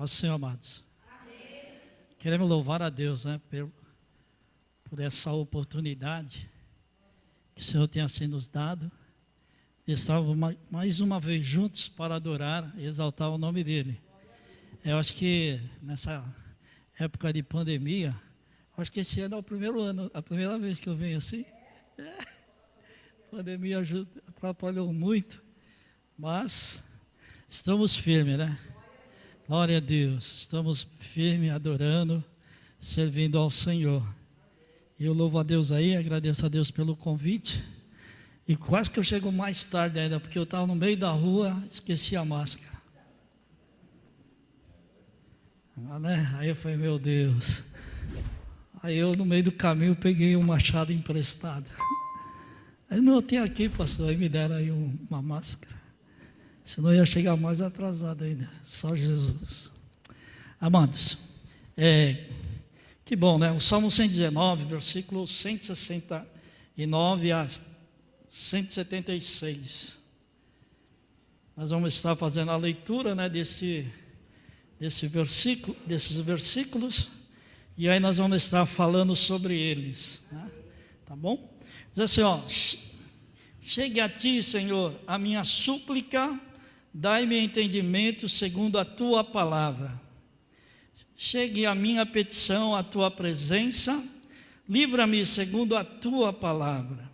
Paz do Senhor, amados. Amém. Queremos louvar a Deus, né, por essa oportunidade que o Senhor tem assim nos dado. Estávamos mais uma vez juntos para adorar e exaltar o nome dEle. Eu acho que nessa época de pandemia, acho que esse ano é o primeiro ano, a primeira vez que eu venho assim. A pandemia atrapalhou muito, mas estamos firmes, né? Glória a Deus, estamos firmes, adorando, servindo ao Senhor. E eu louvo a Deus aí, agradeço a Deus pelo convite. E quase que eu chego mais tarde ainda, porque eu estava no meio da rua, esqueci a máscara. Né? Aí eu falei, meu Deus. Aí eu, no meio do caminho, peguei um machado emprestado. Aí não, eu tenho aqui, pastor, aí me deram aí uma máscara. Senão eu ia chegar mais atrasado ainda, só Jesus. Amados, que bom, né? O Salmo 119, versículo 169 a 176. Nós vamos estar fazendo a leitura, né, desses versículos, e aí nós vamos estar falando sobre eles, né? Tá bom? Diz assim, ó: chegue a ti, Senhor, a minha súplica, dai-me entendimento segundo a tua palavra. Chegue a minha petição à tua presença, livra-me segundo a tua palavra.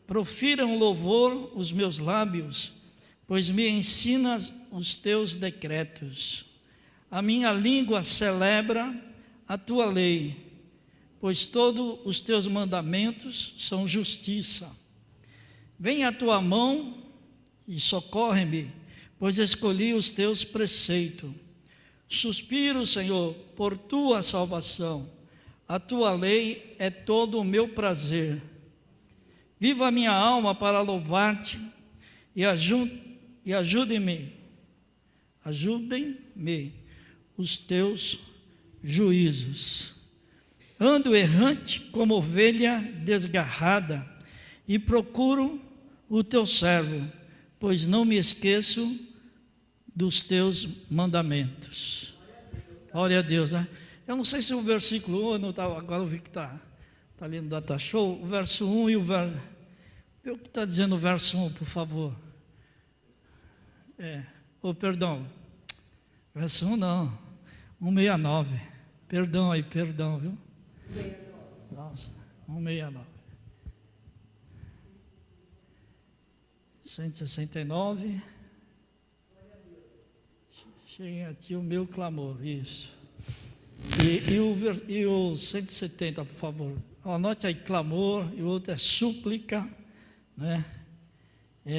Profiram louvor os meus lábios, pois me ensinas os teus decretos. A minha língua celebra a tua lei, pois todos os teus mandamentos são justiça. Venha a tua mão e socorre-me, pois escolhi os teus preceitos. Suspiro, Senhor, por tua salvação. A tua lei é todo o meu prazer. Viva a minha alma para louvar-te e ajudem-me os teus juízos. Ando errante como ovelha desgarrada e procuro o teu servo, pois não me esqueço dos teus mandamentos. Glória a Deus, né? Eu não sei se o versículo 1, agora eu vi que está ali no Data Show, o verso 1 e o verso... Vê o que está dizendo o verso 1, por favor. Perdão. Verso 1 não, 169. Perdão aí, perdão, viu? 169. 169. Chegue a ti o meu clamor, isso. E o 170, por favor. Anote aí, clamor, e o outro é súplica, né?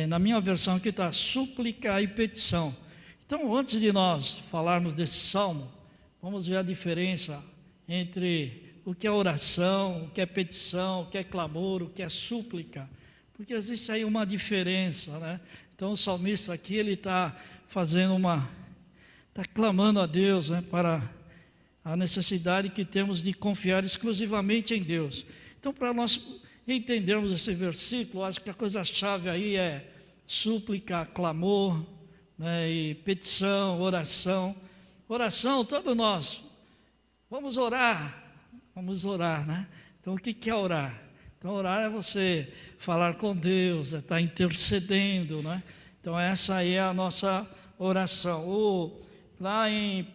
Na minha versão aqui está súplica e petição. Então, antes de nós falarmos desse salmo, vamos ver a diferença entre o que é oração, o que é petição, o que é clamor, o que é súplica. Porque existe aí uma diferença, né? Então o salmista aqui, ele está está clamando a Deus, né, para a necessidade que temos de confiar exclusivamente em Deus. Então, para nós entendermos esse versículo, acho que a coisa-chave aí é súplica, clamor, né, e petição, oração. Oração, todos nós vamos orar, né? Então, o que é orar? Então, orar é você falar com Deus, é estar intercedendo, né? Então, essa aí é a nossa oração. Lá em 1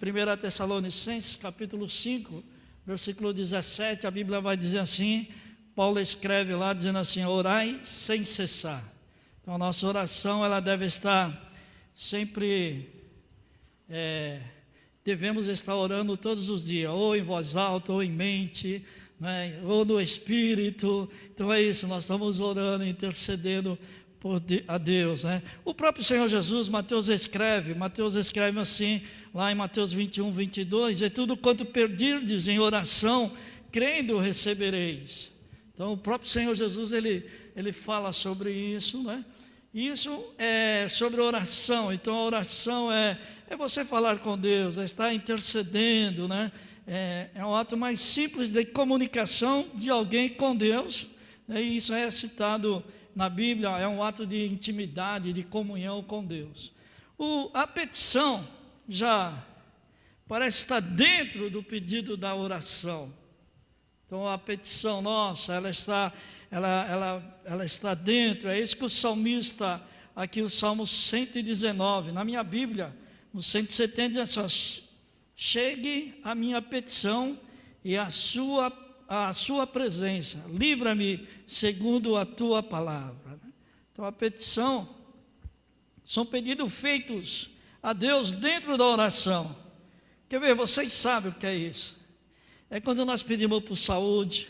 Tessalonicenses, capítulo 5, versículo 17, a Bíblia vai dizer assim, Paulo escreve lá, dizendo assim: orai sem cessar. Então, a nossa oração, ela deve estar sempre, devemos estar orando todos os dias, ou em voz alta, ou em mente, né, ou no Espírito. Então é isso, nós estamos orando, intercedendo a Deus, né? O próprio Senhor Jesus, Mateus escreve assim, lá em Mateus 21, 22, tudo quanto pedirdes em oração, crendo recebereis. Então o próprio Senhor Jesus, ele fala sobre isso, né? Isso é sobre oração. Então a oração é você falar com Deus, é estar intercedendo, né? É um ato mais simples de comunicação de alguém com Deus, né? E isso é citado na Bíblia, é um ato de intimidade, de comunhão com Deus. A petição, já parece estar dentro do pedido da oração. Então a petição nossa, ela está dentro. É isso que o salmista, aqui o Salmo 119, na minha Bíblia, no 170, diz assim: chegue a minha petição e a sua presença, livra-me segundo a tua palavra. Então a petição são pedidos feitos a Deus dentro da oração. Quer ver, vocês sabem o que é isso? É quando nós pedimos por saúde,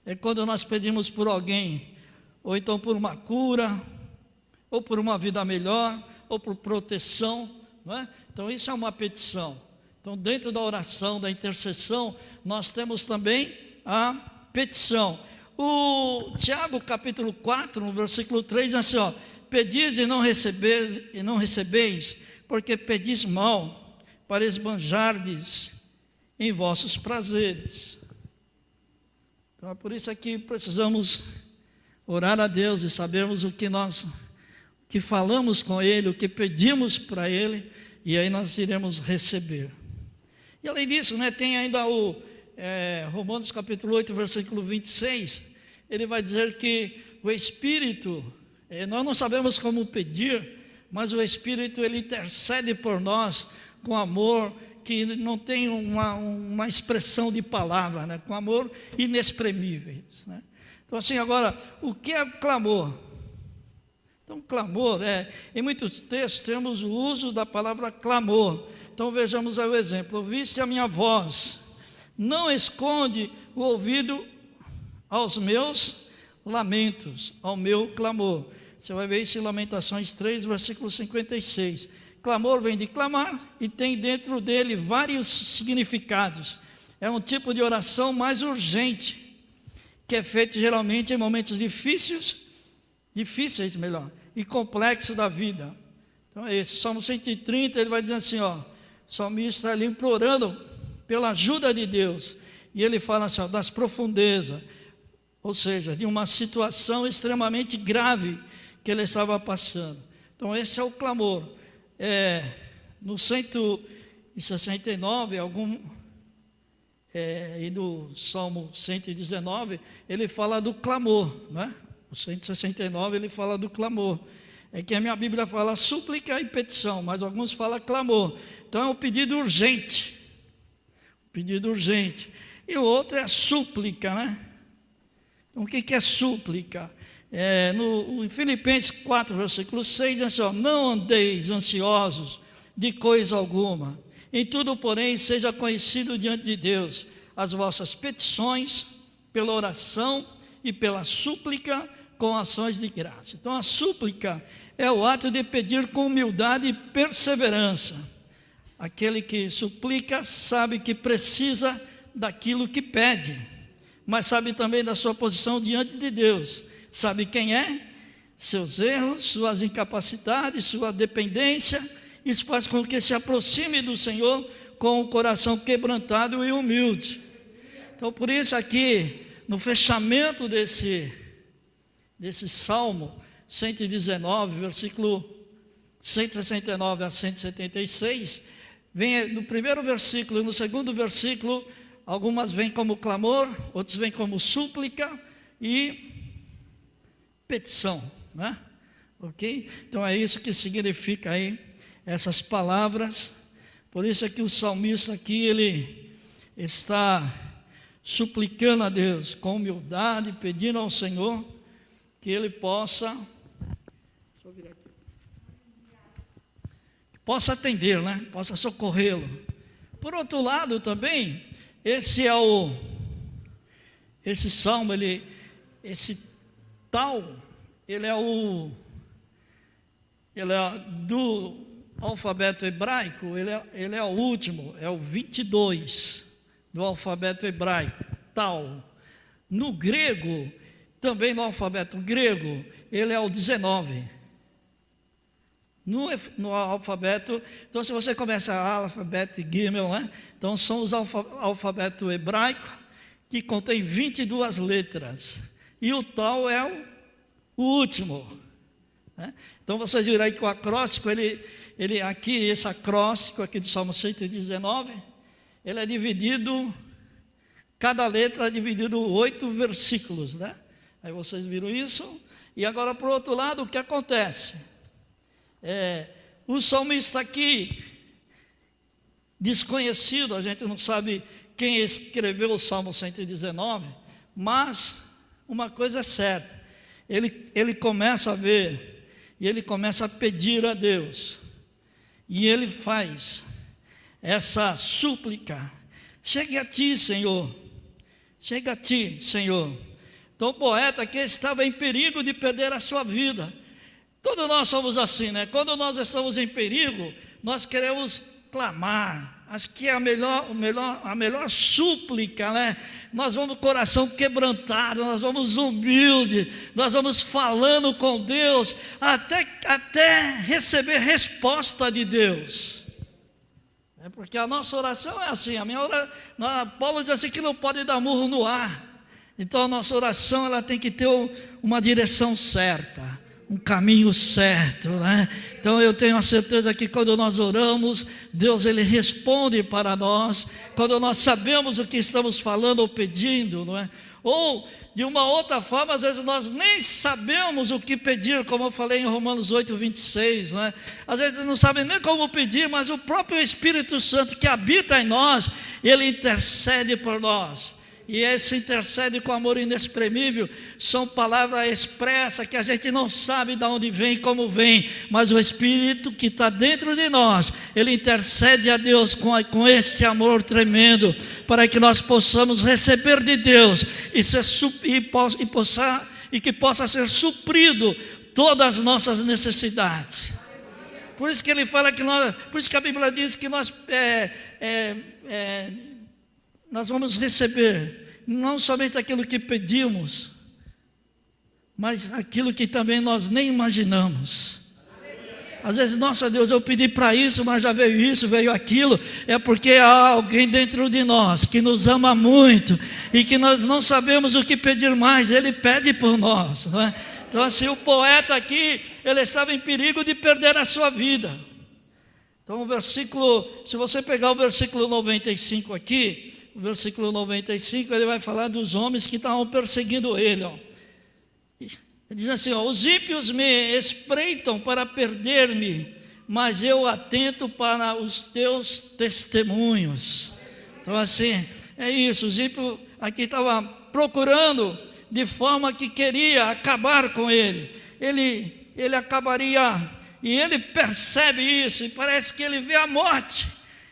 é quando nós pedimos por alguém, ou então por uma cura, ou por uma vida melhor, ou por proteção, não é? Então isso é uma petição. Então dentro da oração, da intercessão, nós temos também a petição. O Tiago capítulo 4, no versículo 3, diz assim, ó: pedis e não recebeis, porque pedis mal, para esbanjardes em vossos prazeres. Então é por isso que precisamos orar a Deus e sabermos o que falamos com Ele, o que pedimos para Ele, e aí nós iremos receber. E além disso, tem ainda o Romanos capítulo 8, versículo 26, ele vai dizer que o Espírito, nós não sabemos como pedir, mas o Espírito, ele intercede por nós com amor, que não tem uma expressão de palavra, com amor inexprimíveis. Então assim, agora, o que é clamor? Então clamor, em muitos textos temos o uso da palavra clamor. Então vejamos aí o exemplo: ouviste a minha voz, não esconde o ouvido aos meus lamentos, ao meu clamor. Você vai ver isso em Lamentações 3, versículo 56. Clamor vem de clamar e tem dentro dele vários significados. É um tipo de oração mais urgente, que é feito geralmente em momentos difíceis e complexos da vida. Então é esse. Salmo 130, ele vai dizer assim, ó, o salmista ali implorando pela ajuda de Deus. E ele fala assim, ó, das profundezas, ou seja, de uma situação extremamente grave que ele estava passando. Então esse é o clamor. No 169, e no Salmo 119, ele fala do clamor, O 169 ele fala do clamor. É que a minha Bíblia fala súplica e petição, mas alguns falam clamor. Então é um pedido urgente. Pedido urgente. E o outro é a súplica, Então o que é súplica? Em Filipenses 4, versículo 6, diz assim, ó, não andeis ansiosos de coisa alguma, em tudo, porém, seja conhecido diante de Deus as vossas petições, pela oração e pela súplica, com ações de graça. Então a súplica é o ato de pedir com humildade e perseverança. Aquele que suplica sabe que precisa daquilo que pede, mas sabe também da sua posição diante de Deus. Sabe quem é, seus erros, suas incapacidades, sua dependência. Isso faz com que se aproxime do Senhor com o coração quebrantado e humilde. Então por isso aqui, no fechamento desse Salmo 119, versículo 169 a 176, vem no primeiro versículo e no segundo versículo, algumas vêm como clamor, outros vêm como súplica e petição, Ok? Então é isso que significa aí essas palavras. Por isso é que o salmista aqui, ele está suplicando a Deus com humildade, pedindo ao Senhor que ele possa atender, possa socorrê-lo. Por outro lado também, esse salmo, ele é do alfabeto hebraico, ele é o último, é o 22 do alfabeto hebraico, tal. No grego, também no alfabeto grego, ele é o 19. No alfabeto, então se você começa alfabeto Gimel, então são os alfabeto hebraico, que contém 22 letras, e o tal é o último. Então vocês viram aí que o acróstico, ele aqui, esse acróstico aqui do Salmo 119, ele é dividido, cada letra é dividido em 8 versículos, né? Aí vocês viram isso. E agora, por outro lado, o que acontece? O salmista aqui, desconhecido, a gente não sabe quem escreveu o Salmo 119, mas uma coisa é certa, ele começa a ver, e ele começa a pedir a Deus, e ele faz essa súplica: chegue a ti, Senhor, chega a ti, Senhor. Então o poeta aqui estava em perigo de perder a sua vida. Todos nós somos assim, né? Quando nós estamos em perigo, nós queremos clamar. Acho que é a melhor súplica, né? Nós vamos com o coração quebrantado, nós vamos humilde, nós vamos falando com Deus, até receber resposta de Deus. Porque a nossa oração é assim, Paulo diz assim que não pode dar murro no ar. Então a nossa oração, ela tem que ter uma direção certa, um caminho certo, né? Então eu tenho a certeza que quando nós oramos, Deus ele responde para nós, quando nós sabemos o que estamos falando ou pedindo, não é? Ou de uma outra forma, às vezes nós nem sabemos o que pedir, como eu falei em Romanos 8, 26, não é? Às vezes não sabem nem como pedir, mas o próprio Espírito Santo que habita em nós, ele intercede por nós. E esse intercede com amor inexprimível, são palavras expressas que a gente não sabe de onde vem, como vem, mas o Espírito que está dentro de nós, ele intercede a Deus com este amor tremendo, para que nós possamos receber de Deus e que possa ser suprido todas as nossas necessidades. Por isso que ele fala que por isso que a Bíblia diz que nós vamos receber não somente aquilo que pedimos, mas aquilo que também nós nem imaginamos. Às vezes, nossa Deus, eu pedi para isso, mas já veio isso, veio aquilo. É porque há alguém dentro de nós que nos ama muito e que nós não sabemos o que pedir mais, ele pede por nós, não é? Então assim, o poeta aqui, ele estava em perigo de perder a sua vida. Então se você pegar o versículo 95 aqui, o versículo 95, ele vai falar dos homens que estavam perseguindo ele. Ele diz assim: os ímpios me espreitam para perder-me, mas eu atento para os teus testemunhos. Então assim, é isso, os ímpios aqui estavam procurando, de forma que queria acabar com ele. Ele acabaria, e ele percebe isso, e parece que ele vê a morte.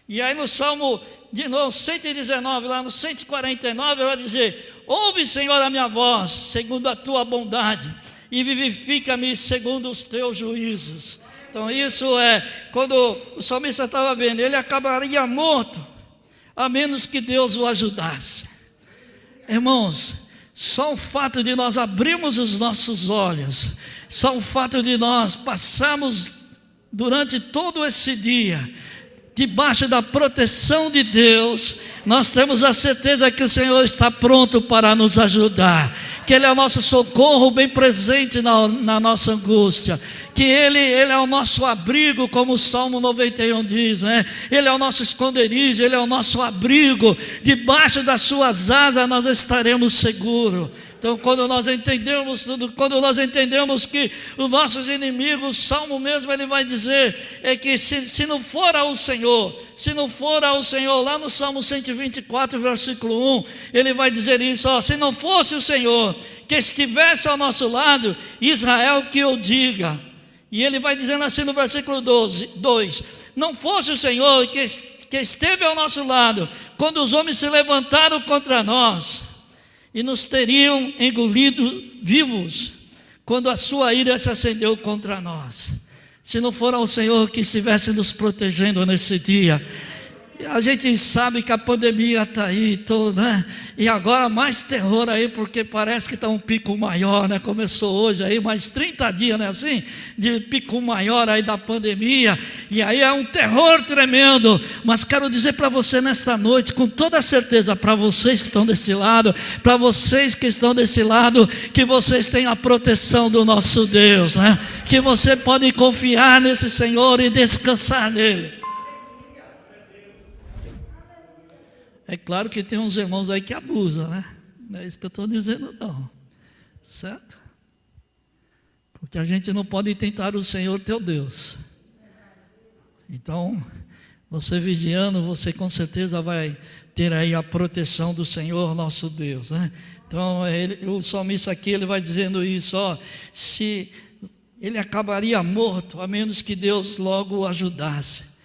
E aí no Salmo de novo, 119, lá no 149, vai dizer: ouve, Senhor, a minha voz, segundo a tua bondade, e vivifica-me segundo os teus juízos. Então isso é, quando o salmista estava vendo, ele acabaria morto, a menos que Deus o ajudasse. Irmãos, só o fato de nós abrirmos os nossos olhos, só o fato de nós passarmos durante todo esse dia debaixo da proteção de Deus, nós temos a certeza que o Senhor está pronto para nos ajudar, que Ele é o nosso socorro bem presente na nossa angústia, que Ele é o nosso abrigo, como o Salmo 91 diz, né? Ele é o nosso esconderijo, Ele é o nosso abrigo, debaixo das suas asas nós estaremos seguros. Então quando nós entendemos que os nossos inimigos, o Salmo mesmo ele vai dizer, é que se não for ao Senhor, lá no Salmo 124, versículo 1, ele vai dizer isso, se não fosse o Senhor que estivesse ao nosso lado, Israel que eu diga. E ele vai dizendo assim no versículo 2, não fosse o Senhor que esteve ao nosso lado, quando os homens se levantaram contra nós, e nos teriam engolido vivos, quando a sua ira se acendeu contra nós. Se não for ao Senhor que estivesse nos protegendo nesse dia, A gente sabe que a pandemia está aí, né? E agora mais terror aí, porque parece que está um pico maior, né? Começou hoje aí, mais 30 dias, né? Assim, de pico maior aí da pandemia, e aí é um terror tremendo. Mas quero dizer para você nesta noite, com toda certeza, para vocês que estão desse lado, para vocês que estão desse lado, que vocês têm a proteção do nosso Deus, né? Que você pode confiar nesse Senhor e descansar nele. É claro que tem uns irmãos aí que abusam, né? Não é isso que eu estou dizendo, não. Certo? Porque a gente não pode tentar o Senhor teu Deus. Então, você vigiando, você com certeza vai ter aí a proteção do Senhor nosso Deus, né? Então, o salmista aqui, ele vai dizendo isso, ó, se ele acabaria morto, a menos que Deus logo o ajudasse.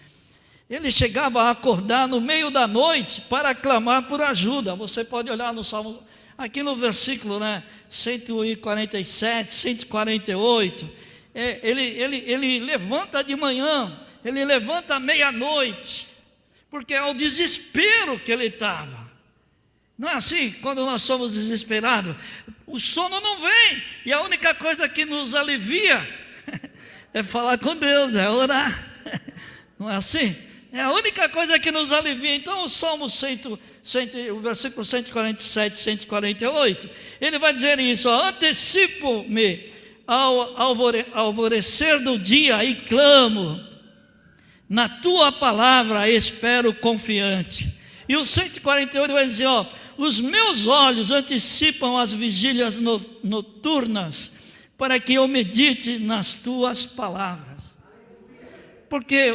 Ele chegava a acordar no meio da noite para clamar por ajuda. Você pode olhar no Salmo, aqui no versículo, né, 147, 148. Ele levanta de manhã, ele levanta à meia-noite, porque é o desespero que ele estava. Não é assim? Quando nós somos desesperados, o sono não vem, e a única coisa que nos alivia é falar com Deus, é orar. Não é assim? É a única coisa que nos alivia. Então o Salmo o versículo 147, 148, ele vai dizer isso, ó, antecipo-me ao alvorecer do dia e clamo, na tua palavra espero confiante. E o 148 vai dizer, ó, os meus olhos antecipam as vigílias noturnas, para que eu medite nas tuas palavras. Porque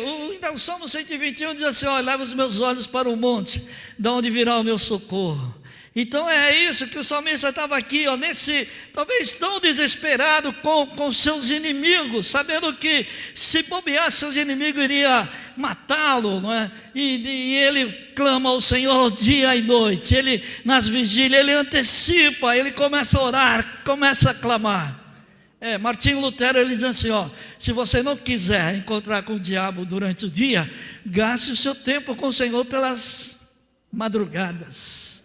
o Salmo 121 diz assim, ó, leva os meus olhos para o monte, de onde virá o meu socorro. Então é isso que o salmista estava aqui, ó, talvez tão desesperado com seus inimigos, sabendo que se bobear, seus inimigos iriam matá-lo, não é? E ele clama ao Senhor dia e noite, ele nas vigílias, ele antecipa, ele começa a orar, começa a clamar. Martinho Lutero, ele diz assim, ó, se você não quiser encontrar com o diabo durante o dia, gaste o seu tempo com o Senhor pelas madrugadas.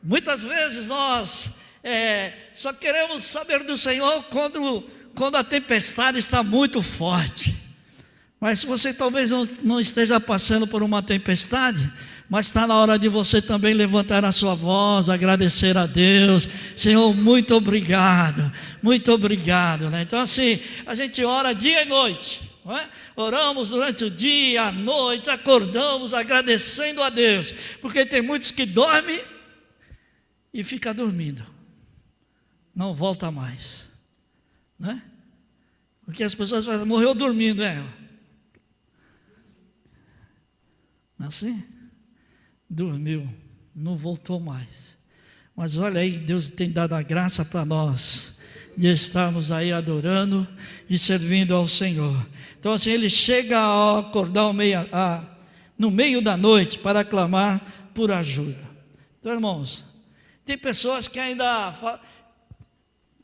Muitas vezes nós só queremos saber do Senhor quando a tempestade está muito forte. Mas se você talvez não esteja passando por uma tempestade, mas está na hora de você também levantar a sua voz, agradecer a Deus. Senhor, muito obrigado, né? Então assim, a gente ora dia e noite, não é? Oramos durante o dia, a noite, acordamos agradecendo a Deus, porque tem muitos que dormem e ficam dormindo, não volta mais, né? Porque as pessoas falam, morreu dormindo, não é assim? Dormiu, não voltou mais. Mas olha aí, Deus tem dado a graça para nós de estarmos aí adorando e servindo ao Senhor. Então assim, ele chega a acordar no meio da noite para clamar por ajuda. Então irmãos, tem pessoas que ainda falam,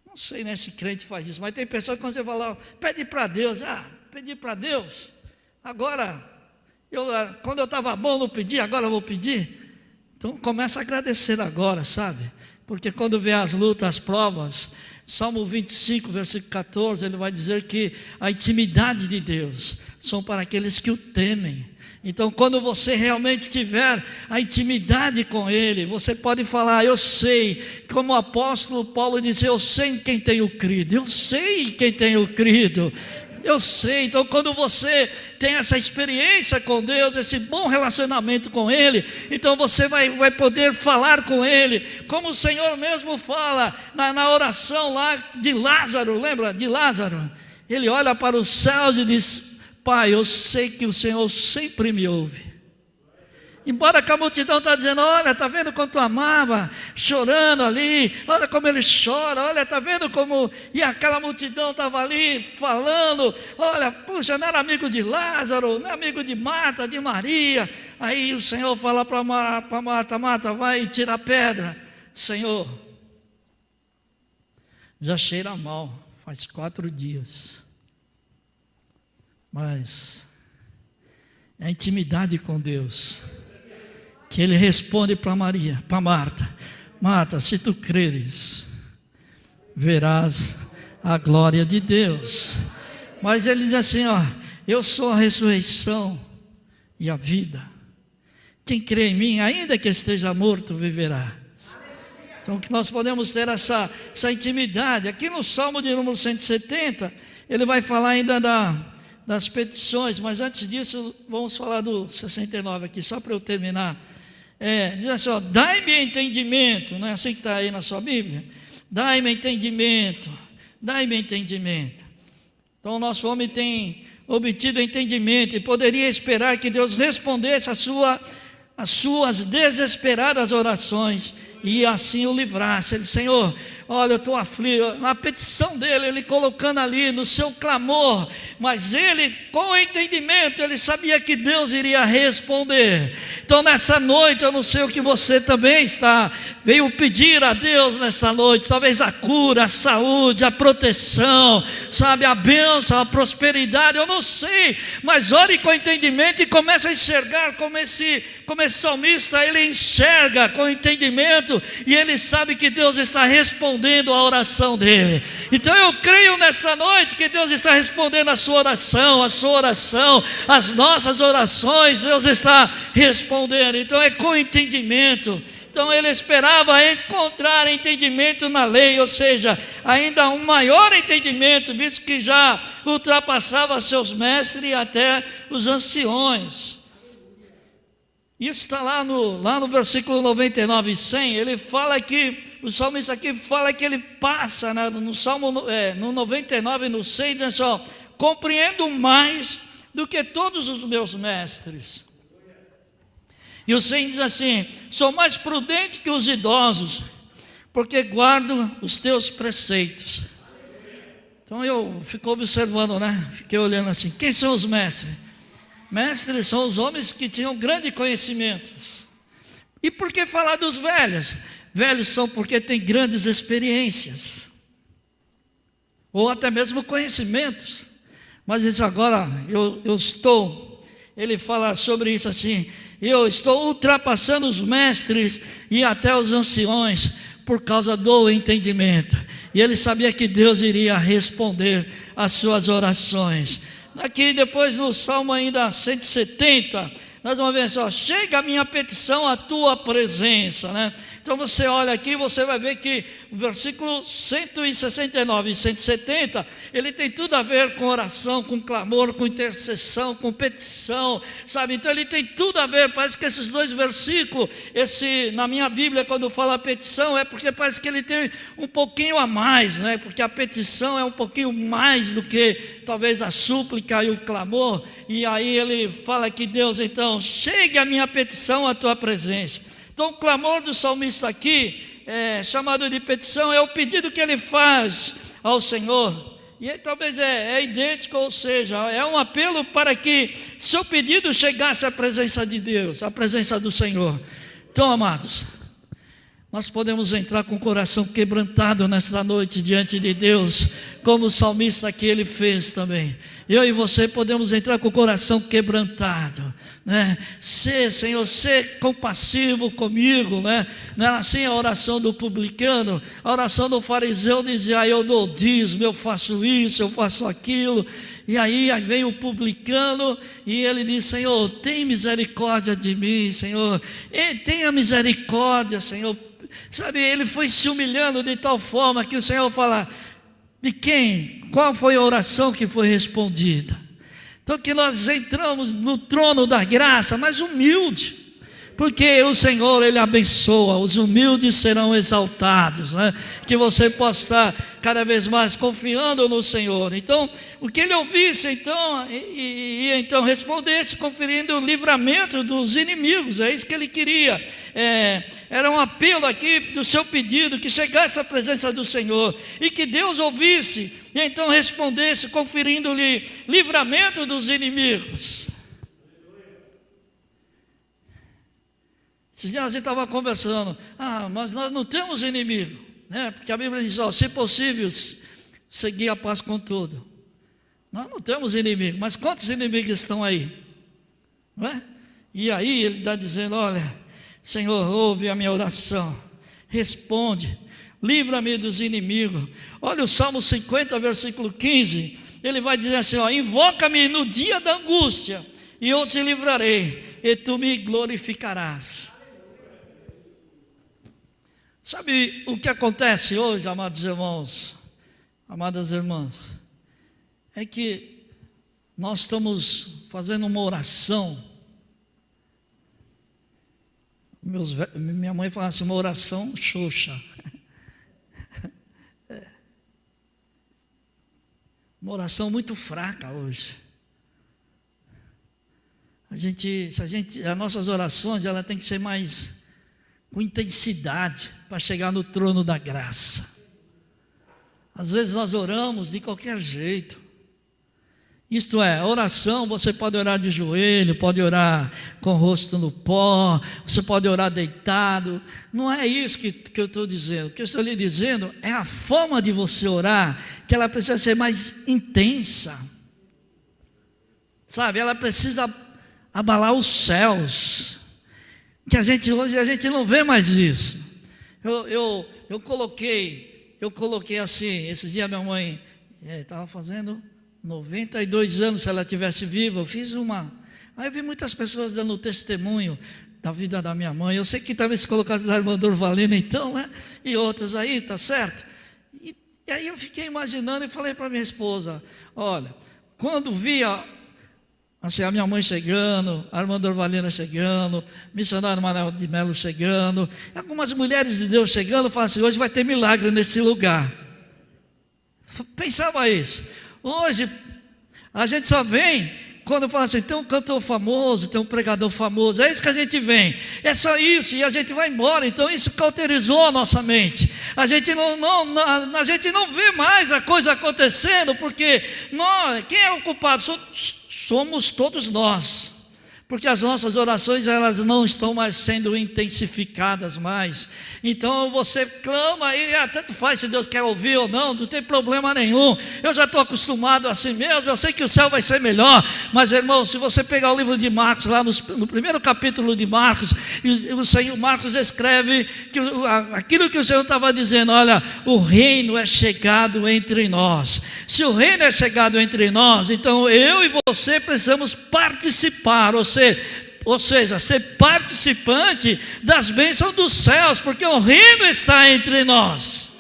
não sei, né, se crente faz isso, mas tem pessoas que quando você fala, pede para Deus, pedir para Deus, agora quando eu estava bom não pedi, agora eu vou pedir. Então começa a agradecer agora, sabe? Porque quando vê as lutas, as provas, Salmo 25, versículo 14, ele vai dizer que a intimidade de Deus são para aqueles que o temem. Então quando você realmente tiver a intimidade com Ele, você pode falar, eu sei, como o apóstolo Paulo disse, eu sei em quem tenho crido, eu sei em quem tenho crido. Eu sei, então quando você tem essa experiência com Deus, esse bom relacionamento com Ele, então você vai poder falar com Ele, como o Senhor mesmo fala na oração lá de Lázaro, lembra de Lázaro? Ele olha para os céus e diz, Pai, eu sei que o Senhor sempre me ouve. Embora que a multidão está dizendo, olha, está vendo quanto tu amava, chorando ali, olha como ele chora, olha, está vendo como, e aquela multidão estava ali falando, olha, puxa, não era amigo de Lázaro, não é amigo de Marta, de Maria. Aí o Senhor fala para Marta, Marta, vai tirar a pedra. Senhor, já cheira mal, faz 4 dias, mas É a intimidade com Deus. Que ele responde para Maria, para Marta: Marta, se tu creres, verás a glória de Deus. Mas ele diz assim, ó: eu sou a ressurreição e a vida. Quem crê em mim, ainda que esteja morto, viverá. Então que nós podemos ter essa intimidade. Aqui no Salmo de número 170, ele vai falar ainda das petições, mas antes disso, vamos falar do 69 aqui, só para eu terminar. Diz assim, ó: dai-me entendimento, não é assim que está aí na sua Bíblia? Dai-me entendimento, dai-me entendimento. Então o nosso homem tem obtido entendimento e poderia esperar que Deus respondesse as suas desesperadas orações e assim o livrasse. Ele: Senhor, olha, eu estou aflito. Na petição dele, ele colocando ali no seu clamor, mas ele, com entendimento, ele sabia que Deus iria responder. Então nessa noite, eu não sei o que você também veio pedir a Deus nessa noite, talvez a cura, a saúde, a proteção, sabe, a bênção, a prosperidade, eu não sei, mas ore com entendimento e comece a enxergar como esse salmista, ele enxerga com entendimento e ele sabe que Deus está respondendo a oração dele. Então eu creio nesta noite que Deus está respondendo a sua oração, as nossas orações, Deus está respondendo. Então é com entendimento. Então ele esperava encontrar entendimento na lei, ou seja, ainda um maior entendimento, visto que já ultrapassava seus mestres e até os anciões. Isso está lá no versículo 99 e 100, ele fala que, o salmista aqui fala que ele passa, né, no Salmo no 99 e no 100, diz assim, ó: compreendo mais do que todos os meus mestres. E o 100 diz assim: sou mais prudente que os idosos, porque guardo os teus preceitos. Então eu fico observando, né? Fiquei olhando assim, quem são os mestres? Mestres são os homens que tinham grande conhecimento. E por que falar dos velhos? Velhos são porque têm grandes experiências, ou até mesmo conhecimentos. Mas isso agora, ele fala sobre isso assim: eu estou ultrapassando os mestres e até os anciões por causa do entendimento. E ele sabia que Deus iria responder às suas orações. Aqui depois no Salmo ainda 170, nós vamos ver só: chega a minha petição à tua presença, né? Então você olha aqui, você vai ver que o versículo 169 e 170, ele tem tudo a ver com oração, com clamor, com intercessão, com petição, sabe? Então ele tem tudo a ver. Parece que esses dois versículos, na minha Bíblia, quando fala petição, é porque parece que ele tem um pouquinho a mais, né? Porque a petição é um pouquinho mais do que talvez a súplica e o clamor. E aí ele fala que Deus, então, chegue a minha petição à tua presença. Então o clamor do salmista aqui, chamado de petição, é o pedido que ele faz ao Senhor. E aí, talvez é idêntico, ou seja, é um apelo para que seu pedido chegasse à presença de Deus, à presença do Senhor. Então, amados, nós podemos entrar com o coração quebrantado nesta noite diante de Deus, como o salmista aqui ele fez também. Eu e você podemos entrar com o coração quebrantado, né? Senhor, ser compassivo comigo, né? Não era assim a oração do publicano? A oração do fariseu dizia: eu dou dízimo, eu faço isso, eu faço aquilo. E aí vem o publicano e ele diz: Senhor, tem misericórdia de mim, Senhor, tenha misericórdia, Senhor. Sabe, ele foi se humilhando de tal forma que o Senhor fala: de quem? Qual foi a oração que foi respondida? Então que nós entramos no trono da graça, mas humilde, porque o Senhor, Ele abençoa, os humildes serão exaltados, né? Que você possa estar cada vez mais confiando no Senhor. Então, o que ele ouvisse, então, e então respondesse, conferindo o livramento dos inimigos, é isso que ele queria. Era um apelo aqui do seu pedido, que chegasse à presença do Senhor, e que Deus ouvisse, e então respondesse, conferindo-lhe livramento dos inimigos. Esses dias a gente estava conversando: mas nós não temos inimigo, né? Porque a Bíblia diz: se possível, seguir a paz com tudo. Nós não temos inimigo, mas quantos inimigos estão aí? não é? E aí ele está dizendo: olha, Senhor, ouve a minha oração, responde, livra-me dos inimigos. Olha o Salmo 50, versículo 15, ele vai dizer assim: ó, invoca-me no dia da angústia, e eu te livrarei, e tu me glorificarás. Sabe o que acontece hoje, amados irmãos, amadas irmãs? É que nós estamos fazendo uma oração. Minha mãe fala assim, uma oração xoxa. Uma oração muito fraca hoje. As nossas orações, ela tem que ser mais com intensidade para chegar no trono da graça. Às vezes nós oramos de qualquer jeito. Isto é, a oração, você pode orar de joelho, pode orar com o rosto no pó, você pode orar deitado. Não é isso que eu estou dizendo. O que eu estou lhe dizendo é a forma de você orar, que ela precisa ser mais intensa. Sabe, ela precisa abalar os céus. Que hoje a gente não vê mais isso. Eu coloquei assim, esses dias minha mãe estava fazendo 92 anos, se ela estivesse viva, eu fiz uma. Aí eu vi muitas pessoas dando testemunho da vida da minha mãe. Eu sei que talvez se colocasse da irmã Dorvalina então, né? E outras aí, tá certo? E aí eu fiquei imaginando e falei para minha esposa: olha, quando via assim, a minha mãe chegando, a irmã Dorvalina chegando, missionário Manuel de Melo chegando, algumas mulheres de Deus chegando, eu falava assim: hoje vai ter milagre nesse lugar. Pensava isso. Hoje a gente só vem quando fala assim, tem um cantor famoso, tem um pregador famoso, é isso que a gente vem, é só isso, e a gente vai embora. Então isso cauterizou a nossa mente. A gente não vê mais a coisa acontecendo, porque quem é o culpado? Somos todos nós, porque as nossas orações, elas não estão mais sendo intensificadas mais. Então você clama e tanto faz se Deus quer ouvir ou não tem problema nenhum. Eu já estou acostumado assim mesmo, eu sei que o céu vai ser melhor. Mas irmão, se você pegar o livro de Marcos, lá no primeiro capítulo de Marcos, o Senhor Marcos escreve que aquilo que o Senhor estava dizendo: olha, o reino é chegado entre nós. Se o reino é chegado entre nós, então eu e você precisamos participar, ou seja, ser participante das bênçãos dos céus, porque o reino está entre nós.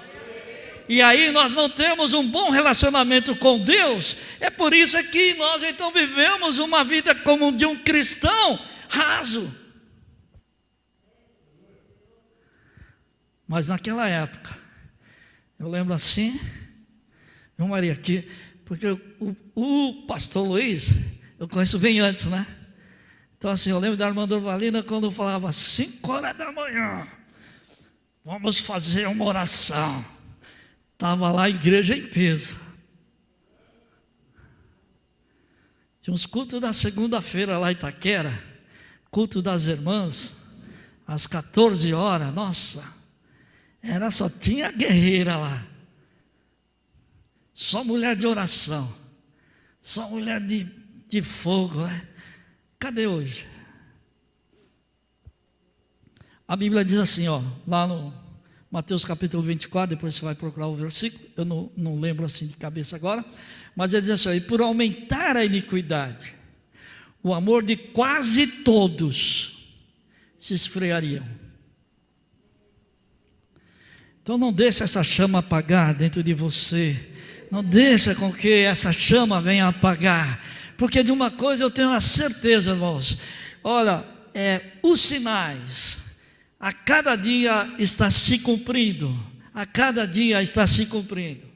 E aí nós não temos um bom relacionamento com Deus. É por isso que nós então vivemos uma vida como de um cristão raso. Mas naquela época, eu lembro assim, João Maria aqui, porque o pastor Luiz, eu conheço bem antes, né? Então assim, eu lembro da irmã Dorvalina quando falava 5 horas da manhã, vamos fazer uma oração. Estava lá a igreja em peso. Tinha uns cultos da segunda-feira lá em Itaquera, culto das irmãs, às 14 horas, nossa, só tinha guerreira lá. Só mulher de oração, só mulher de fogo, né? Cadê hoje? A Bíblia diz assim, ó, lá no Mateus capítulo 24, depois você vai procurar o versículo, eu não lembro assim de cabeça agora, mas ele diz assim: e por aumentar a iniquidade, o amor de quase todos se esfriariam. Então não deixe essa chama apagar dentro de você, não deixa com que essa chama venha apagar, porque de uma coisa eu tenho a certeza, irmãos, olha, os sinais a cada dia está se cumprindo, a cada dia está se cumprindo.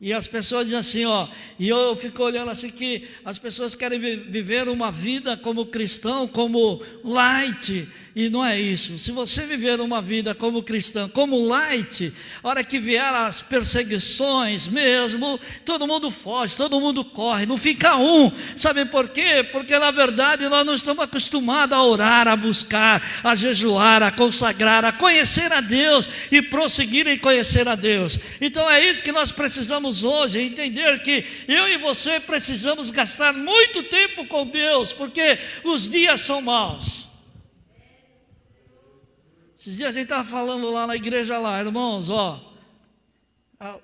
E as pessoas dizem assim, ó, e eu fico olhando assim que as pessoas querem viver uma vida como cristão, como light, e não é isso. Se você viver uma vida como cristão, como light, a hora que vier as perseguições mesmo, todo mundo foge, todo mundo corre, não fica um. Sabe por quê? Porque na verdade nós não estamos acostumados a orar, a buscar, a jejuar, a consagrar, a conhecer a Deus e prosseguir em conhecer a Deus. Então é isso que nós precisamos precisamos hoje entender que eu e você precisamos gastar muito tempo com Deus, porque os dias são maus. Esses dias a gente estava falando lá na igreja lá, irmãos,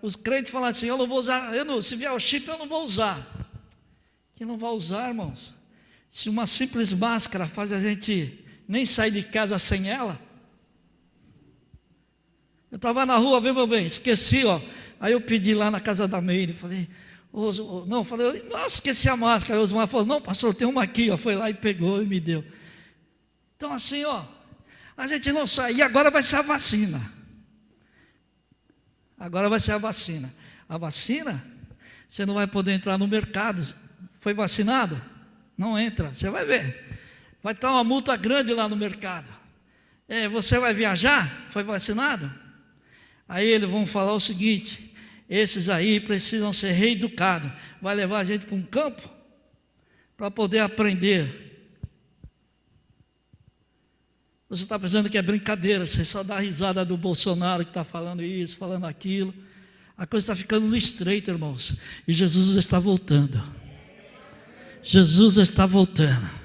os crentes falam assim, eu não vou usar, se vier o chip eu não vou usar. Quem não vai usar, irmãos? Se uma simples máscara faz a gente nem sair de casa sem ela. Eu estava na rua, viu, meu bem, esqueci, aí eu pedi lá na casa da Meire, falei, nossa, esqueci a máscara. Aí o Osmar falou, não, pastor, tem uma aqui, foi lá e pegou e me deu. Então assim, a gente não sai, e agora vai ser a vacina. Agora vai ser a vacina. A vacina, você não vai poder entrar no mercado. Foi vacinado? Não entra, você vai ver. Vai estar uma multa grande lá no mercado. Você vai viajar? Foi vacinado? Aí eles vão falar o seguinte, esses aí precisam ser reeducados. Vai levar a gente para um campo para poder aprender. Você está pensando que é brincadeira, você só dá risada do Bolsonaro que está falando isso, falando aquilo. A coisa está ficando no estreito, irmãos. E Jesus está voltando. Jesus está voltando.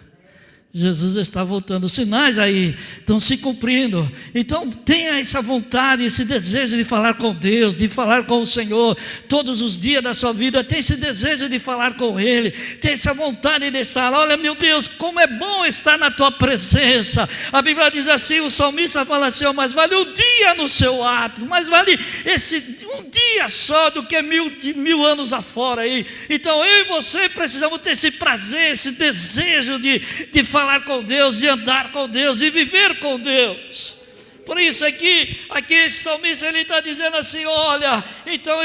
Jesus está voltando, os sinais aí estão se cumprindo. Então tenha essa vontade, esse desejo de falar com Deus, de falar com o Senhor todos os dias da sua vida. Tem esse desejo de falar com Ele, tem essa vontade de estar. Olha, meu Deus, como é bom estar na tua presença. A Bíblia diz assim, o salmista fala assim, mas vale um dia no seu ato, mas vale um dia só do que mil anos afora aí. Então eu e você precisamos ter esse prazer, esse desejo de falar com Deus, de andar com Deus, de viver com Deus. Por isso aqui esse salmista ele está dizendo assim, olha, então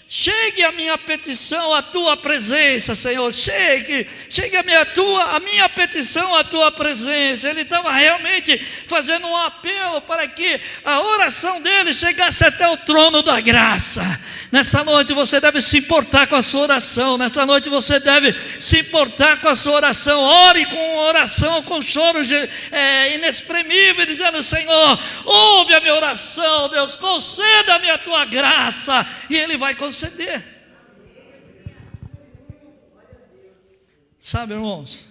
chegue a minha petição à tua presença, Senhor, chegue a minha petição à tua presença. Ele estava realmente fazendo um apelo para que a oração dele chegasse até o trono da graça. Nessa noite você deve se importar com a sua oração, nessa noite você deve se importar com a sua oração. Ore com oração, com choro inexprimível, dizendo, Senhor, ouve a minha oração, Deus, conceda-me a tua graça, e Ele vai conceder. Sabe, irmãos,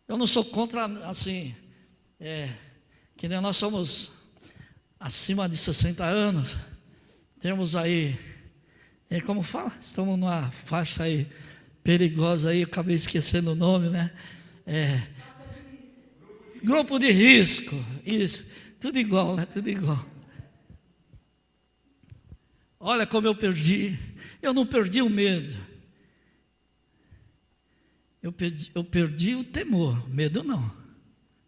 eu não sou contra, assim, que nem nós somos acima de 60 anos, temos aí, como fala? Estamos numa faixa aí perigosa aí, eu acabei esquecendo o nome, né? Grupo de risco, isso, tudo igual, né? Tudo igual. Olha como eu não perdi o medo, eu perdi o temor, medo não,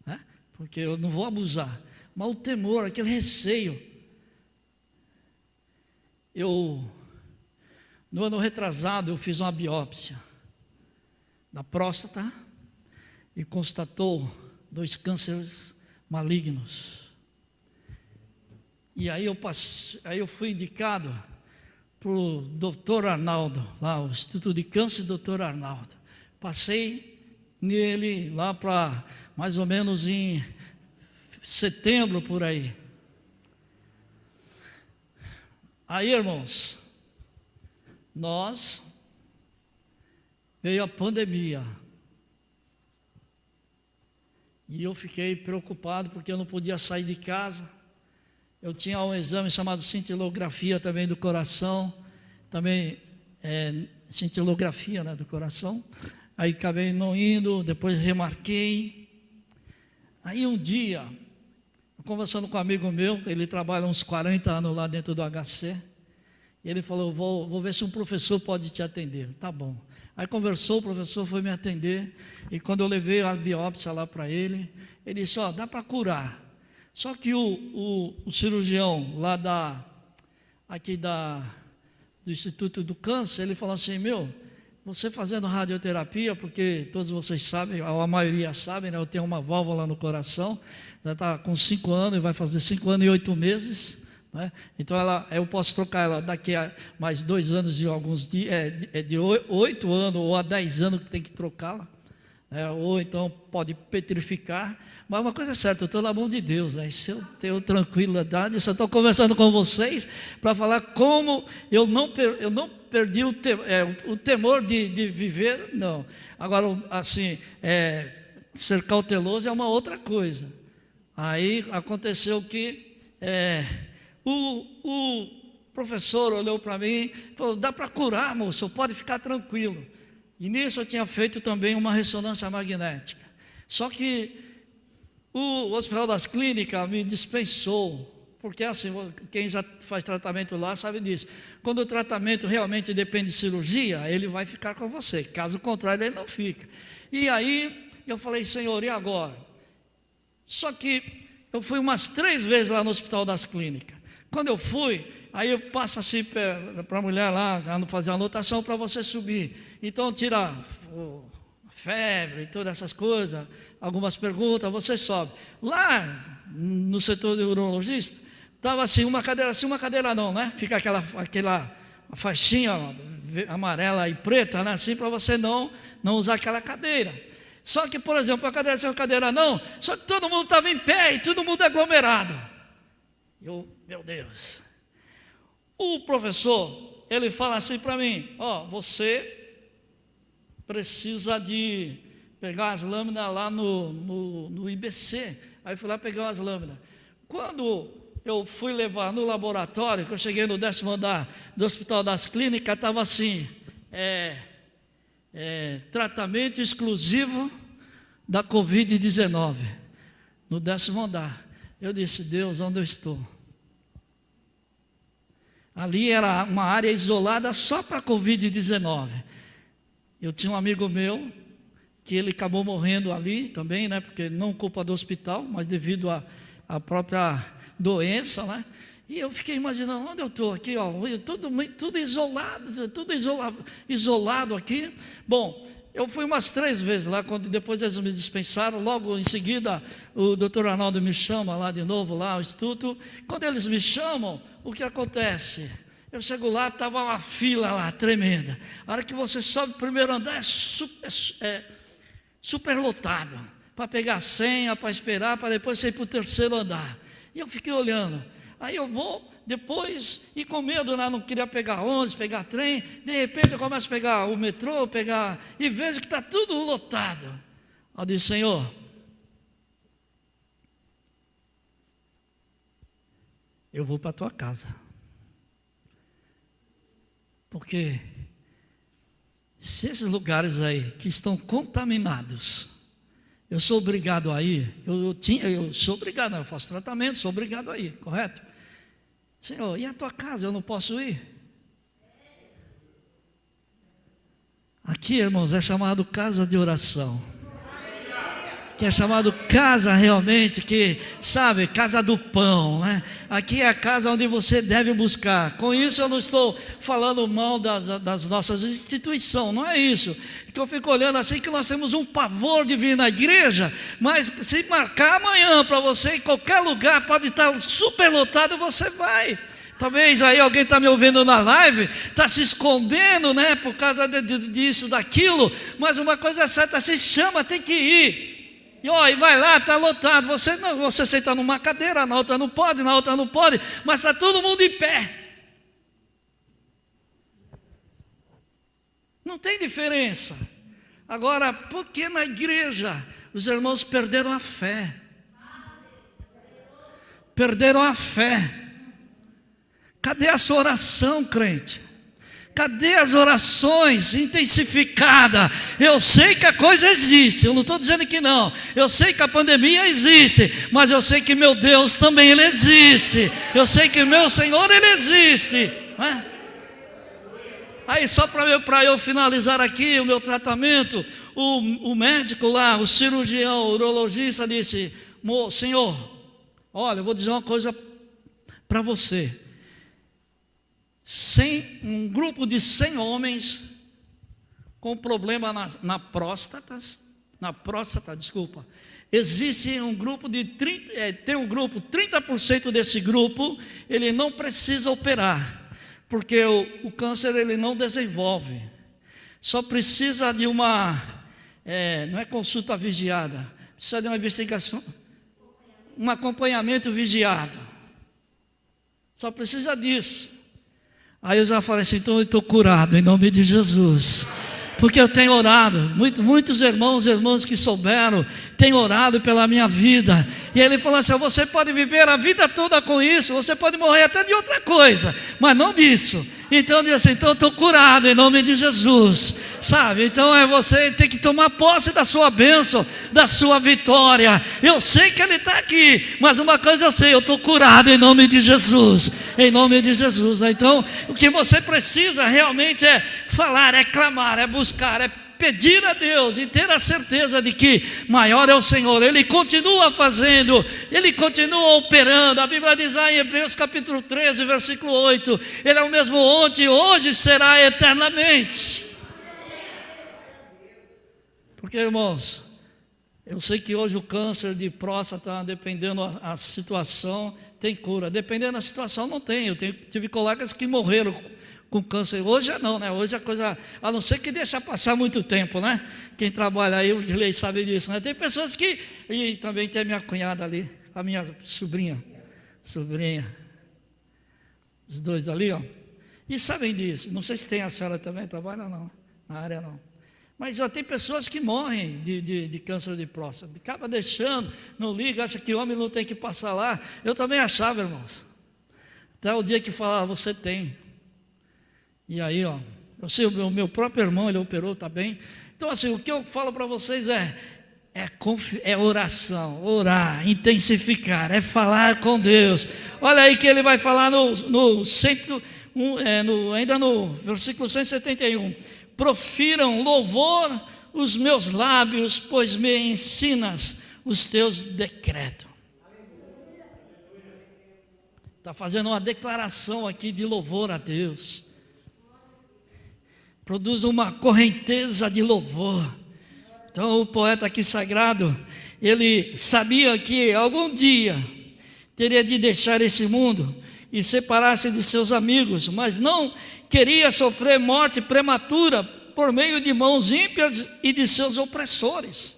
né? Porque eu não vou abusar, mas o temor, aquele receio. No ano retrasado, eu fiz uma biópsia da próstata e constatou 2 cânceres malignos. E aí eu fui indicado para o doutor Arnaldo, lá o Instituto de Câncer, doutor Arnaldo. Passei nele lá para mais ou menos em setembro, por aí. Aí, irmãos, veio a pandemia, e eu fiquei preocupado, porque eu não podia sair de casa. Eu tinha um exame chamado cintilografia também do coração, também cintilografia, né, do coração. Aí acabei não indo, depois remarquei. Aí um dia, conversando com um amigo meu, ele trabalha uns 40 anos lá dentro do HC, e ele falou, vou ver se um professor pode te atender. Tá bom. Aí conversou, o professor foi me atender, e quando eu levei a biópsia lá para ele, ele disse, dá para curar. Só que o cirurgião lá do Instituto do Câncer, ele falou assim, você fazendo radioterapia, porque todos vocês sabem, a maioria sabe, né, eu tenho uma válvula no coração, já está com 5 anos, e vai fazer 5 anos e 8 meses, né? Então eu posso trocar ela daqui a mais 2 anos e alguns dias, de 8 anos ou a 10 anos que tem que trocá-la, ou então pode petrificar. Mas uma coisa é certa, eu estou na mão de Deus, né? Se eu tenho tranquilidade, se eu estou conversando com vocês para falar como eu não perdi o temor de viver, não. Agora, assim, ser cauteloso é uma outra coisa. Aí aconteceu que o professor olhou para mim e falou: dá para curar, moço, pode ficar tranquilo. E nisso eu tinha feito também uma ressonância magnética. Só que o Hospital das Clínicas me dispensou, porque assim, quem já faz tratamento lá sabe disso. Quando o tratamento realmente depende de cirurgia, ele vai ficar com você, caso contrário ele não fica. E aí eu falei: Senhor, e agora? Só que eu fui umas 3 vezes lá no Hospital das Clínicas. Quando eu fui, aí eu passo assim para a mulher lá, fazer uma anotação para você subir. Então tira a febre e todas essas coisas, algumas perguntas, você sobe. Lá no setor de urologista, estava assim, uma cadeira não, né? Fica aquela faixinha amarela e preta, né? Assim, para você não usar aquela cadeira. Só que, por exemplo, a cadeira sem cadeira não, só que todo mundo estava em pé e todo mundo aglomerado. Meu Deus. O professor, ele fala assim para mim: você precisa de pegar as lâminas lá no IBC. Aí eu fui lá pegar as lâminas. Quando eu fui levar no laboratório, que eu cheguei no 10º andar do Hospital das Clínicas, estava assim, tratamento exclusivo da Covid-19, no 10º andar. Eu disse: Deus, onde eu estou? Ali era uma área isolada só para a Covid-19. Eu tinha um amigo meu, que ele acabou morrendo ali também, né? Porque não culpa do hospital, mas devido à própria doença, né? E eu fiquei imaginando: onde eu estou aqui, tudo isolado aqui. Bom, eu fui umas 3 vezes lá, quando depois eles me dispensaram. Logo em seguida, o doutor Arnaldo me chama lá de novo, lá ao instituto. Quando eles me chamam, o que acontece? Eu chego lá, estava uma fila lá, tremenda. A hora que você sobe o primeiro andar, super lotado, para pegar senha, para esperar, para depois você ir para o 3º andar. E eu fiquei olhando. Aí eu vou, depois, e com medo, né, não queria pegar ônibus, pegar trem. De repente eu começo a pegar o metrô, e vejo que está tudo lotado. Eu disse: Senhor, eu vou para a tua casa. Porque se esses lugares aí que estão contaminados, eu sou obrigado a ir, eu sou obrigado, eu faço tratamento, sou obrigado a ir, correto? Senhor, e a tua casa, eu não posso ir? Aqui, irmãos, é chamado casa de oração. Que é chamado casa realmente, que, sabe, casa do pão, né? Aqui é a casa onde você deve buscar. Com isso eu não estou falando mal das nossas instituições, não é isso. Que eu fico olhando assim, que nós temos um pavor de vir na igreja, mas se marcar amanhã para você, em qualquer lugar, pode estar super lotado, você vai. Talvez aí alguém está me ouvindo na live, está se escondendo, né, por causa disso, daquilo, mas uma coisa é certa, se chama, tem que ir. E vai lá, está lotado. Você senta numa cadeira, na outra não pode, mas está todo mundo em pé. Não tem diferença. Agora, por que na igreja os irmãos perderam a fé? Perderam a fé. Cadê a sua oração, crente? Cadê as orações intensificadas? Eu sei que a coisa existe, eu não estou dizendo que não. Eu sei que a pandemia existe, mas eu sei que meu Deus também Ele existe. Eu sei que meu Senhor Ele existe. Aí só para eu finalizar aqui o meu tratamento, o médico lá, o cirurgião, o urologista disse: Senhor, olha, eu vou dizer uma coisa para você. Um grupo de 100 homens com problema na próstata, existe um grupo de 30% desse grupo, ele não precisa operar, porque o câncer ele não desenvolve, só precisa de uma não é consulta vigiada, precisa de uma investigação, um acompanhamento vigiado. Só precisa disso. Aí eu já falei assim, então eu estou curado em nome de Jesus. Porque eu tenho orado, muitos irmãos e irmãs que souberam, têm orado pela minha vida. E ele falou assim, você pode viver a vida toda com isso, você pode morrer até de outra coisa, mas não disso. Então eu disse assim, então eu estou curado em nome de Jesus, sabe? Então você tem que tomar posse da sua bênção, da sua vitória. Eu sei que Ele está aqui, mas uma coisa eu sei, eu estou curado em nome de Jesus, em nome de Jesus. Então o que você precisa realmente é falar, é clamar, é buscar, é pedir a Deus e ter a certeza de que maior é o Senhor. Ele continua fazendo, Ele continua operando. A Bíblia diz lá em Hebreus capítulo 13, versículo 8, Ele é o mesmo ontem e hoje será eternamente. Porque, irmãos, eu sei que hoje o câncer de próstata, dependendo da situação, tem cura. Dependendo da situação, não tem. Eu tive colegas que morreram com câncer. Hoje não, né? Hoje a coisa, a não ser que deixa passar muito tempo, né? Quem trabalha aí, o Gilei sabe disso, né? Tem pessoas que, e também tem a minha cunhada ali, a minha sobrinha, os dois ali, ó, e sabem disso. Não sei se tem, a senhora também trabalha não, na área não. Mas já tem pessoas que morrem de câncer de próstata, acaba deixando, não liga, acha que homem não tem que passar lá. Eu também achava, irmãos, até o dia que falava, você tem. E aí, ó, eu sei, o meu próprio irmão, ele operou, está bem. Então, assim, o que eu falo para vocês é oração, orar, intensificar, é falar com Deus. Olha aí que ele vai falar ainda no versículo 171. Profiram louvor os meus lábios, pois me ensinas os teus decretos. Está fazendo uma declaração aqui de louvor a Deus. Produz uma correnteza de louvor. Então o poeta aqui sagrado, ele sabia que algum dia teria de deixar esse mundo e separar-se de seus amigos, mas não queria sofrer morte prematura por meio de mãos ímpias e de seus opressores.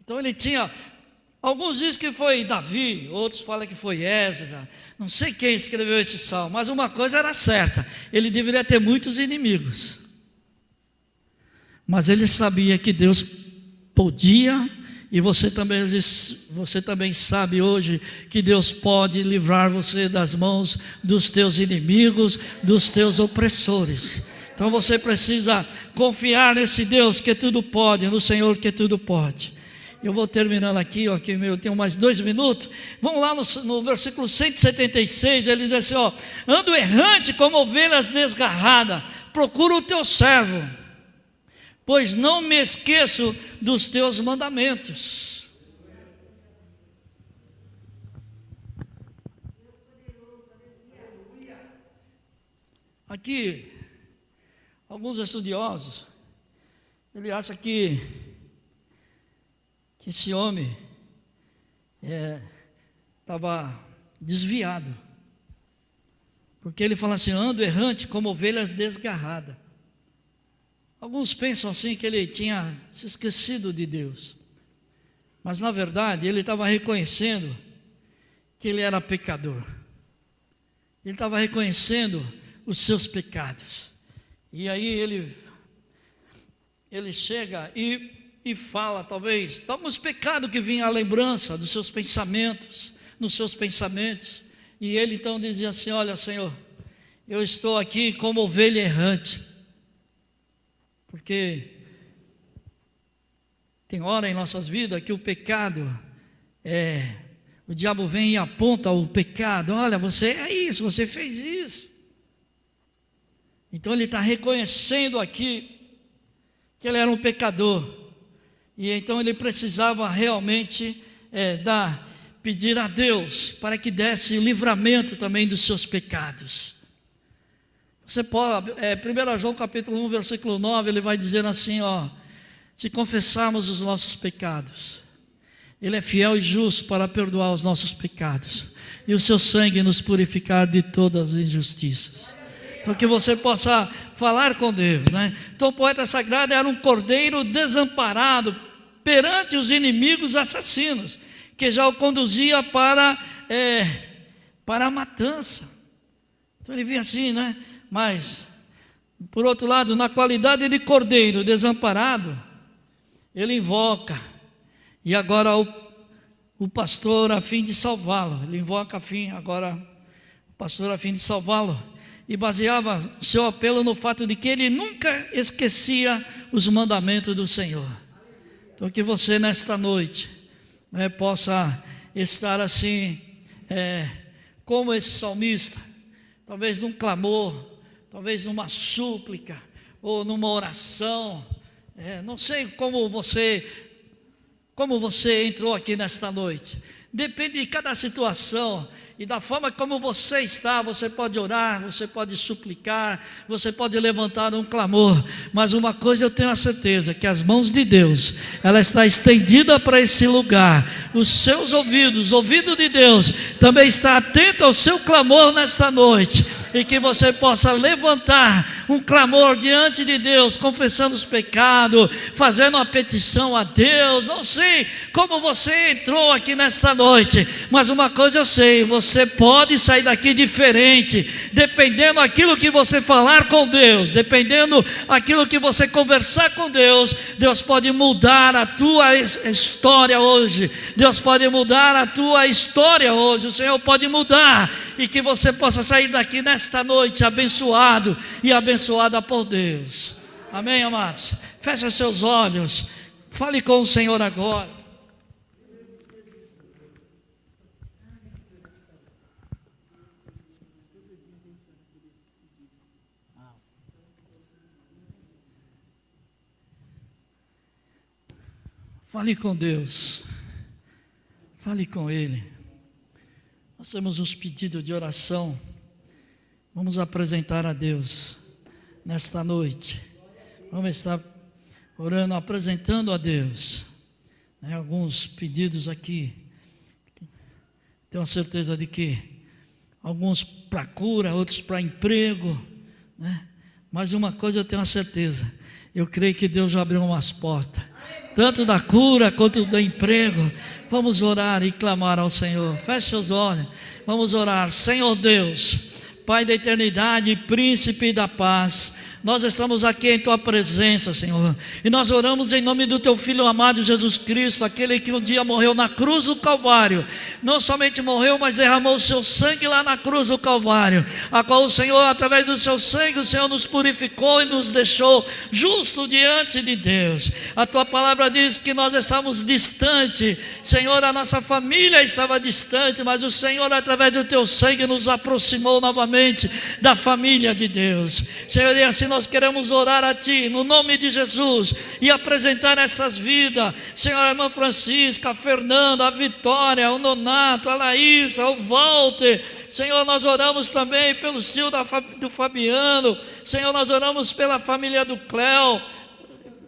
Então ele tinha, alguns dizem que foi Davi, outros falam que foi Esdras, não sei quem escreveu esse salmo, mas uma coisa era certa, ele deveria ter muitos inimigos. Mas ele sabia que Deus podia, e você também sabe hoje que Deus pode livrar você das mãos dos teus inimigos, dos teus opressores. Então você precisa confiar nesse Deus que tudo pode, no Senhor que tudo pode. Eu vou terminando aqui, ó, que eu tenho mais 2 minutos. Vamos lá no versículo 176, ele diz assim, ó, ando errante como ovelhas desgarradas, procuro o teu servo, pois não me esqueço dos teus mandamentos. Aqui, alguns estudiosos, ele acha que esse homem estava desviado, porque ele fala assim, ando errante como ovelhas desgarradas. Alguns pensam assim que ele tinha se esquecido de Deus, mas na verdade ele estava reconhecendo que ele era pecador, ele estava reconhecendo os seus pecados, e aí ele chega e fala, talvez, alguns pecados que vinham à lembrança dos seus pensamentos, nos seus pensamentos, e ele então dizia assim, olha Senhor, eu estou aqui como ovelha errante, porque tem hora em nossas vidas que o pecado o diabo vem e aponta o pecado, olha, você é isso, você fez isso. Então ele está reconhecendo aqui que ele era um pecador, e então ele precisava realmente pedir a Deus para que desse livramento também dos seus pecados. Você pode, 1 João capítulo 1, versículo 9, ele vai dizer assim, ó, se confessarmos os nossos pecados, Ele é fiel e justo para perdoar os nossos pecados, e o seu sangue nos purificar de todas as injustiças. para que você possa falar com Deus, né? Então o poeta sagrado era um cordeiro desamparado perante os inimigos assassinos, que já o conduzia para a matança. Então ele vinha assim, né? Mas, por outro lado, na qualidade de cordeiro desamparado, ele invoca, e agora o pastor a fim de salvá-lo, ele invoca agora o pastor a fim de salvá-lo, e baseava o seu apelo no fato de que ele nunca esquecia os mandamentos do Senhor. Então que você nesta noite, né, possa estar assim, como esse salmista, talvez num clamor, talvez numa súplica, ou numa oração, não sei como você entrou aqui nesta noite, depende de cada situação, e da forma como você está, você pode orar, você pode suplicar, você pode levantar um clamor, mas uma coisa eu tenho a certeza, que as mãos de Deus, ela está estendida para esse lugar, os seus ouvidos, o ouvido de Deus, também está atento ao seu clamor nesta noite, e que você possa levantar um clamor diante de Deus, confessando os pecados, fazendo uma petição a Deus. Não sei como você entrou aqui nesta noite, mas uma coisa eu sei, você pode sair daqui diferente, dependendo daquilo que você falar com Deus, dependendo daquilo que você conversar com Deus. Deus pode mudar a tua história hoje, Deus pode mudar a tua história hoje, o Senhor pode mudar, e que você possa sair daqui nesta noite abençoado e abençoada por Deus. Amém, amados? Feche seus olhos, fale com o Senhor agora. Fale com Deus, fale com Ele. Nós temos uns pedidos de oração, vamos apresentar a Deus nesta noite. Vamos estar orando, apresentando a Deus, né, alguns pedidos aqui. Tenho a certeza de que alguns para cura, outros para emprego, né? Mas uma coisa eu tenho a certeza, eu creio que Deus já abriu umas portas, tanto da cura quanto do emprego. Vamos orar e clamar ao Senhor. Feche seus olhos, vamos orar. Senhor Deus, Pai da eternidade, príncipe da paz, nós estamos aqui em Tua presença, Senhor, e nós oramos em nome do Teu Filho amado Jesus Cristo, aquele que um dia morreu na cruz do Calvário, não somente morreu, mas derramou o Seu sangue lá na cruz do Calvário, a qual o Senhor, através do Seu sangue, o Senhor nos purificou e nos deixou justo diante de Deus. A Tua palavra diz que nós estávamos distantes, Senhor, a nossa família estava distante, mas o Senhor, através do Teu sangue, nos aproximou novamente da família de Deus. Senhor, e assim nós queremos orar a Ti, no nome de Jesus, e apresentar essas vidas, Senhor, a irmã Francisca, a Fernanda, a Vitória, o Nonato, a Laísa, o Walter. Senhor, nós oramos também pelos tios do Fabiano. Senhor, nós oramos pela família do Cléo,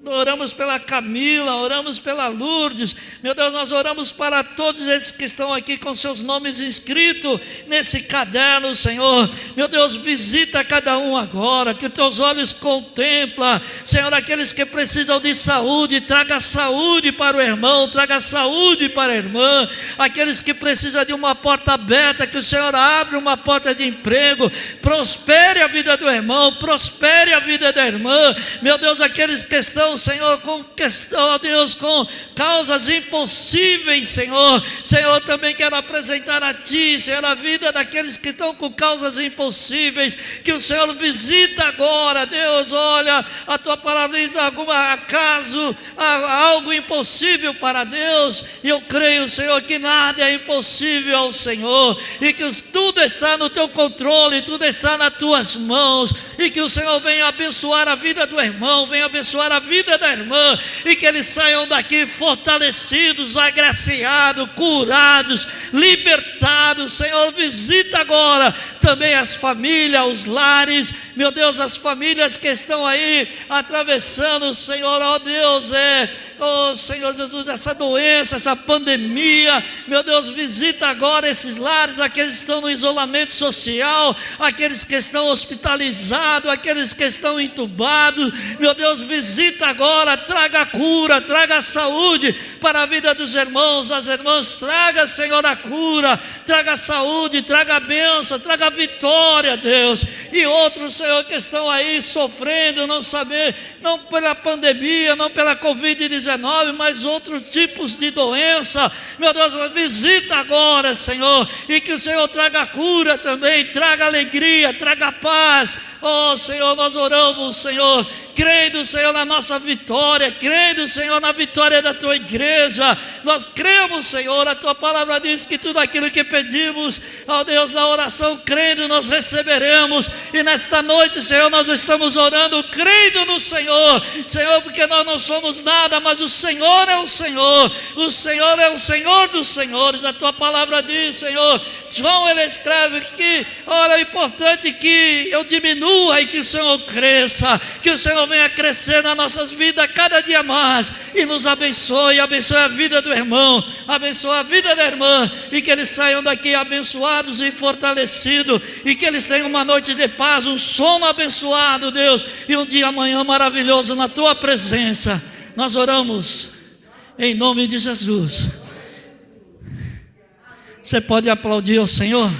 oramos pela Camila, oramos pela Lourdes. Meu Deus, nós oramos para todos esses que estão aqui com seus nomes inscritos nesse caderno, Senhor. Meu Deus, visita cada um agora, que teus olhos contemplam, Senhor, aqueles que precisam de saúde, traga saúde para o irmão, traga saúde para a irmã, aqueles que precisam de uma porta aberta, que o Senhor abre uma porta de emprego, prospere a vida do irmão, prospere a vida da irmã. Meu Deus, aqueles que estão, Senhor, com questão, Deus, com causas impossíveis, Senhor. Senhor, também quero apresentar a Ti, Senhor, a vida daqueles que estão com causas impossíveis, que o Senhor visita agora. Deus, olha, a Tua palavra diz, acaso há algo impossível para Deus? E eu creio, Senhor, que nada é impossível ao Senhor, e que tudo está no Teu controle, tudo está nas Tuas mãos, e que o Senhor venha abençoar a vida do irmão, venha abençoar a vida da irmã, e que eles saiam daqui fortalecidos, fortalecidos, agraciados, curados, libertados. Senhor, visita agora também as famílias, os lares, meu Deus, as famílias que estão aí atravessando, Senhor, ó Deus, oh Senhor Jesus, essa doença, essa pandemia, meu Deus, visita agora esses lares, aqueles que estão no isolamento social, aqueles que estão hospitalizados, aqueles que estão entubados, meu Deus, visita agora, traga cura, traga saúde para a vida dos irmãos, das irmãs, traga, Senhor, a cura, traga saúde, traga bênção, traga vitória, Deus, e outros, Senhor, que estão aí sofrendo, não saber, não pela pandemia, não pela Covid-19, mas outros tipos de doença, meu Deus, visita agora, Senhor, e que o Senhor traga cura também, traga alegria, traga paz. Oh Senhor, nós oramos, Senhor, crendo, Senhor, na nossa vitória, crendo, Senhor, na vitória da tua igreja. Nós cremos, Senhor, a tua palavra diz que tudo aquilo que pedimos, ó Deus, na oração, crendo, nós receberemos. E nesta noite, Senhor, nós estamos orando, crendo no Senhor, Senhor, porque nós não somos nada, mas o Senhor é o Senhor é o Senhor dos senhores. A tua palavra diz, Senhor, João, ele escreve que, olha, é importante que eu diminua e que o Senhor cresça, que o Senhor venha crescer nas nossas vidas cada dia mais, e nos abençoe a vida do irmão, abençoe a vida da irmã, e que eles saiam daqui abençoados e fortalecidos, e que eles tenham uma noite de paz, um sono abençoado, Deus, e um dia amanhã maravilhoso na tua presença. Nós oramos em nome de Jesus. Você pode aplaudir ao Senhor?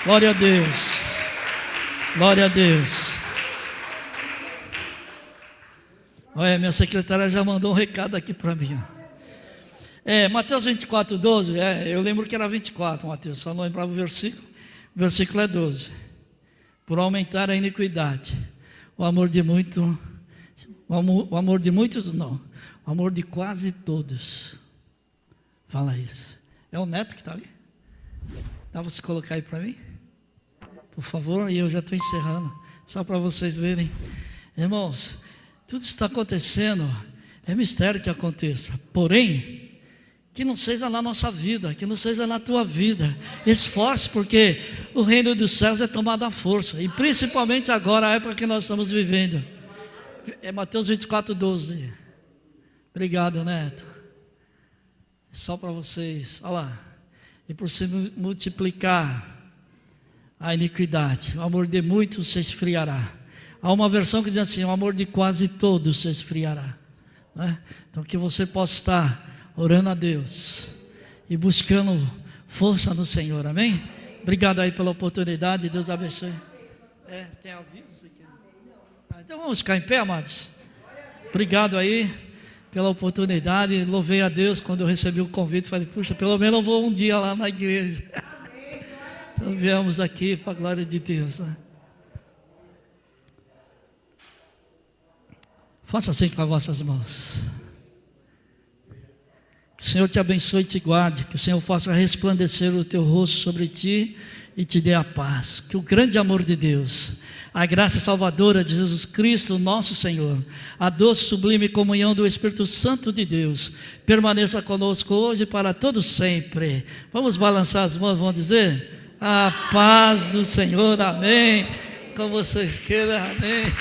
Glória a Deus. Glória a Deus. Olha, minha secretária já mandou um recado aqui para mim. Mateus 24, 12. Eu lembro que era 24, Mateus, só não lembrava o versículo. O versículo é 12. Por aumentar a iniquidade, o amor de muitos não, o amor de quase todos. Fala isso. É o Neto que está ali? Dá para você colocar aí para mim? Por favor, e eu já estou encerrando, só para vocês verem. Irmãos, tudo está acontecendo, é mistério que aconteça, porém, que não seja na nossa vida, que não seja na tua vida. Esforce, porque o reino dos céus é tomado à força, e principalmente agora, a época que nós estamos vivendo. É Mateus 24, 12. Obrigado, Neto. Só para vocês, olha lá. E por se multiplicar a iniquidade, o amor de muitos se esfriará. Há uma versão que diz assim: o amor de quase todos se esfriará, né? Então que você possa estar orando a Deus e buscando força no Senhor, amém? Obrigado aí pela oportunidade, Deus abençoe. Tem aviso aqui? Então vamos ficar em pé, amados. Obrigado aí pela oportunidade. Louvei a Deus quando eu recebi o convite. Falei, puxa, pelo menos eu vou um dia lá na igreja. Então viemos aqui para a glória de Deus, né? Faça assim com as vossas mãos. Que o Senhor te abençoe e te guarde. Que o Senhor faça resplandecer o teu rosto sobre ti e te dê a paz. Que o grande amor de Deus, a graça salvadora de Jesus Cristo, nosso Senhor, a doce sublime comunhão do Espírito Santo de Deus, permaneça conosco hoje e para todos sempre. Vamos balançar as mãos, vamos dizer: a paz do Senhor, amém. Como vocês queiram, amém.